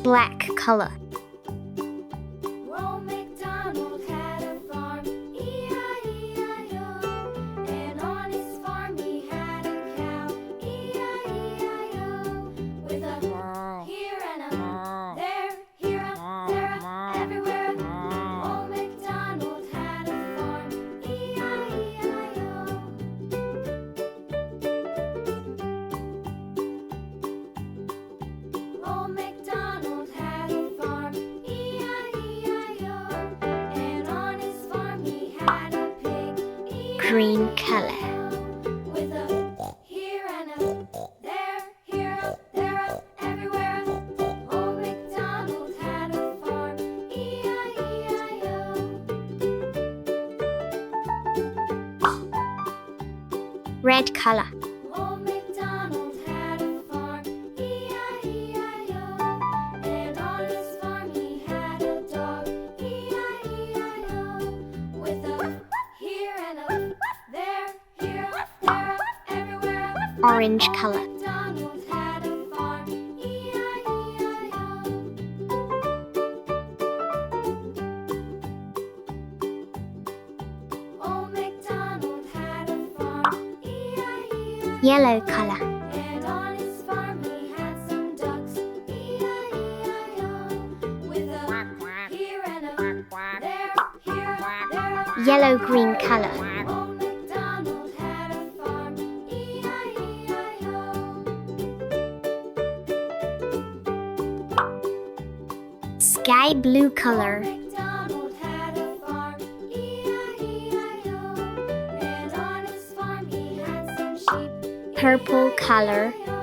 Black color. Old MacDonald had a farm, E-I-E-I-O. And on his farm he had a cow, E-I-E-I-O. With a here and a there, here a, there a, everywhere. Old MacDonald had a farm, E-I-E-I-O. Old MacDonald had a farm, E-I-E-I-O. And on his farm he had a pig, Green color. with a here and a there, here a, there a, everywhere. Old MacDonald had a farm, E-I-E-I-O. Red color. Old MacDonald had a farm, E-I-E-I-O. And on his farm he had a dog, E-I-E-I-O. With a here and a there, here, there, everywhere. Orange color. Old MacDonald had a farm, E-I-E-I-O. Old MacDonald had a farm, E-I-E-I-O. Yellow color. And on his farm he had some ducks, E-I-E-I-O. With a here and a there, here, there. Yellow-green color. Old MacDonald had a farm, E-I-E-I-O. Sky blue color. MacDonald had a farm, E-I-E-I-O. And on his farm he had some sheep, Purple color. E-I-E-I-O.